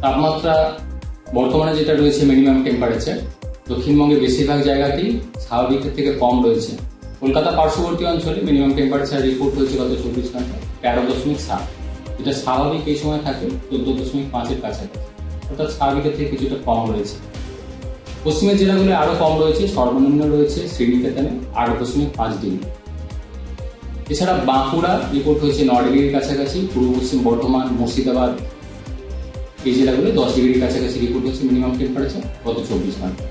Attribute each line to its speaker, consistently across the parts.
Speaker 1: তাপমাত্রা বর্তমানে যেটা রয়েছে মিনিমাম টেম্পারেচার দক্ষিণবঙ্গের বেশিরভাগ জায়গাতেই স্বাভাবিকের থেকে কম রয়েছে। কলকাতা পার্শ্ববর্তী অঞ্চলে মিনিমাম টেম্পারেচার রিপোর্ট হয়েছে গত 24 ঘন্টায় 13.7, যেটা স্বাভাবিক এই সময় থাকে 14.5-এর কাছাকাছি, অর্থাৎ স্বাভাবিকের থেকে কিছুটা কম রয়েছে। পশ্চিমের জেলাগুলো আরও কম রয়েছে, সর্বনিম্ন রয়েছে শ্রীনিকেতনে 8.5 ডিগ্রি। এছাড়া বাঁকুড়া রিপোর্ট হয়েছে 9 ডিগ্রির কাছাকাছি, পূর্ব পশ্চিম বর্ধমান, মুর্শিদাবাদ এই জেলাগুলো 10 ডিগ্রির কাছাকাছি রিপোর্ট হচ্ছে মিনিমাম টেম্পারেচার গত 24 ঘন্টা।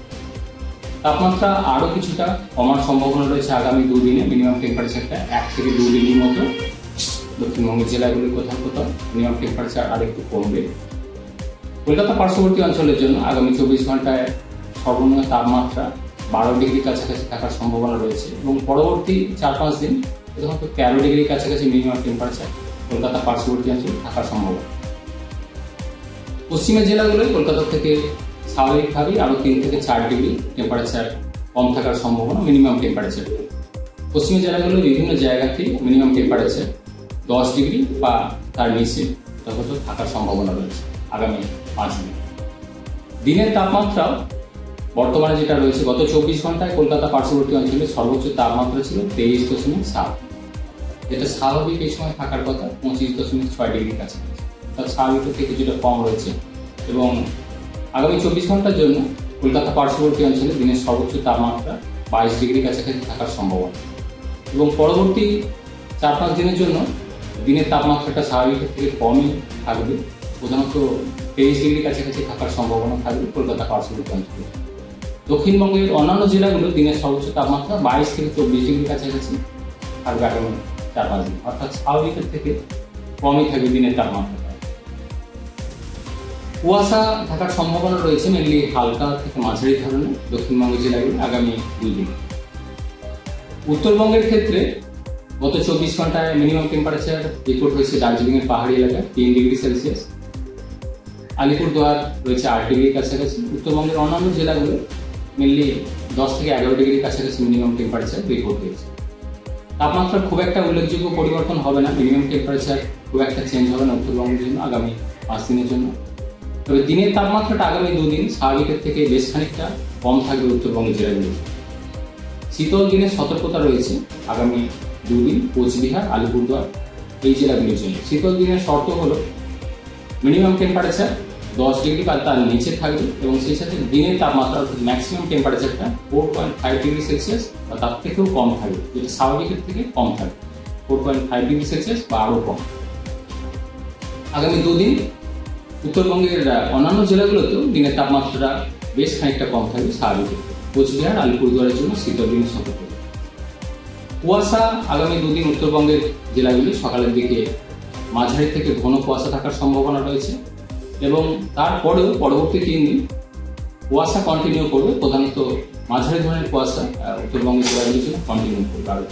Speaker 1: তাপমাত্রা আরও কিছুটা কমার সম্ভাবনা রয়েছে আগামী দুদিনে। মিনিমাম টেম্পারেচারটা 1 থেকে 2 ডিগ্রির মতো দক্ষিণবঙ্গের জেলাগুলি কোথাও কোথাও মিনিমাম টেম্পারেচার আর একটু কমবে। কলকাতা পার্শ্ববর্তী অঞ্চলের জন্য আগামী 24 ঘন্টায় সর্বনিম্ন তাপমাত্রা 12 ডিগ্রির কাছাকাছি থাকার সম্ভাবনা রয়েছে এবং পরবর্তী 4-5 দিন সাধারণত 13 ডিগ্রির কাছাকাছি মিনিমাম টেম্পারেচার কলকাতা পার্শ্ববর্তী অঞ্চলে থাকার সম্ভাবনা। পশ্চিমের জেলাগুলোয় কলকাতা থেকে স্বাভাবিকভাবেই আরও 3 থেকে 4 ডিগ্রি টেম্পারেচার কম থাকার সম্ভাবনা মিনিমাম টেম্পারেচার। পশ্চিমের জেলাগুলো বিভিন্ন জায়গাতেই মিনিমাম টেম্পারেচার 10 ডিগ্রি বা তার নিচে যথাযথ থাকার সম্ভাবনা রয়েছে আগামী 5 দিন। দিনের তাপমাত্রাও বর্তমানে যেটা রয়েছে গত 24 ঘন্টায় কলকাতা পার্শ্ববর্তী অঞ্চলে সর্বোচ্চ তাপমাত্রা ছিল 23.7, যেটা স্বাভাবিক এই সময় থাকার কথা 25.6 ডিগ্রির কাছাকাছি, অর্থাৎ স্বাভাবিকের থেকে কিছুটা কম রয়েছে। এবং আগামী 24 ঘন্টার জন্য কলকাতা পার্শ্ববর্তী অঞ্চলে দিনের সর্বোচ্চ তাপমাত্রা 22 ডিগ্রির কাছাকাছি থাকার সম্ভাবনা এবং পরবর্তী 4-5 দিনের জন্য দিনের তাপমাত্রাটা স্বাভাবিকের থেকে কমই থাকবে, প্রধানত 23 ডিগ্রির কাছাকাছি থাকার সম্ভাবনা থাকবে কলকাতা পার্শ্ববর্তী অঞ্চলে। দক্ষিণবঙ্গের অন্যান্য জেলাগুলো দিনের সর্বোচ্চ তাপমাত্রা 22 থেকে 24 ডিগ্রির কাছাকাছি থাকবে আগামী 4-5 দিন, অর্থাৎ স্বাভাবিকের থেকে কমই থাকবে দিনের তাপমাত্রা। কুয়াশা থাকার সম্ভাবনা রয়েছে মেনলি হালকা থেকে মাঝারি ধরনের দক্ষিণবঙ্গের জেলাগুলো আগামী 2 দিন। উত্তরবঙ্গের ক্ষেত্রে গত 24 ঘন্টায় মিনিমাম টেম্পারেচার রিপোর্ট হয়েছে দার্জিলিংয়ের পাহাড়ি এলাকায় 3 ডিগ্রি সেলসিয়াস, আলিপুরদুয়ার রয়েছে 8 ডিগ্রির কাছাকাছি। উত্তরবঙ্গের অন্যান্য জেলাগুলো মেনলি 10 থেকে 11 ডিগ্রির কাছাকাছি মিনিমাম টেম্পারেচার রিপোর্ট হয়েছে। তাপমাত্রা খুব একটা উল্লেখযোগ্য পরিবর্তন হবে না, মিনিমাম টেম্পারেচার খুব একটা চেঞ্জ হবে না উত্তরবঙ্গের জন্য আগামী 5 দিনের জন্য। তবে দিনের তাপমাত্রাটা আগামী 2 দিন স্বাভাবিকের থেকে বেশ খানিকটা কম থাকবে উত্তরবঙ্গের জেলাগুলো। শীতল দিনের সতর্কতা রয়েছে আগামী 2 দিন কোচবিহার, আলিপুরদুয়ার এই জেলাগুলির জন্য। শীতল দিনের শর্ত হলো মিনিমাম টেম্পারেচার 10 ডিগ্রি বা তার নিচে থাকবে এবং সেই সাথে দিনের তাপমাত্রা অর্থাৎ ম্যাক্সিমাম টেম্পারেচারটা 4.5 ডিগ্রি সেলসিয়াস বা তার থেকেও কম থাকবে, যেটা স্বাভাবিকের থেকে কম থাকবে 4.5 ডিগ্রি সেলসিয়াস বা আরও কম। আগামী 2 দিন উত্তরবঙ্গের অন্যান্য জেলাগুলোতেও দিনের তাপমাত্রা বেশ খানিকটা কম থাকবে স্বাভাবিকের। কোচবিহার, আলিপুরদুয়ারের জন্য শীতল দিনের সতর্কতা। কুয়াশা আগামী 2 দিন উত্তরবঙ্গের জেলাগুলি সকালের দিকে মাঝারি থেকে ঘন কুয়াশা থাকার সম্ভাবনা রয়েছে এবং তারপরেও পরবর্তী 3 দিন কুয়াশা কন্টিনিউ করবে, প্রধানত মাঝারি ধরনের কুয়াশা উত্তরবঙ্গের জেলাগুলির জন্য কন্টিনিউ করবে আরও।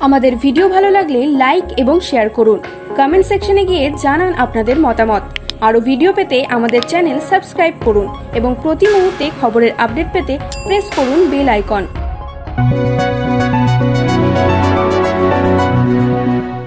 Speaker 2: আমাদের ভিডিও ভালো লাগলে লাইক এবং শেয়ার করুন। কমেন্ট সেকশনে গিয়ে জানান আপনাদের মতামত। আরও ভিডিও পেতে আমাদের চ্যানেল সাবস্ক্রাইব করুন এবং প্রতি মুহূর্তে খবরের আপডেট পেতে প্রেস করুন বেল আইকন।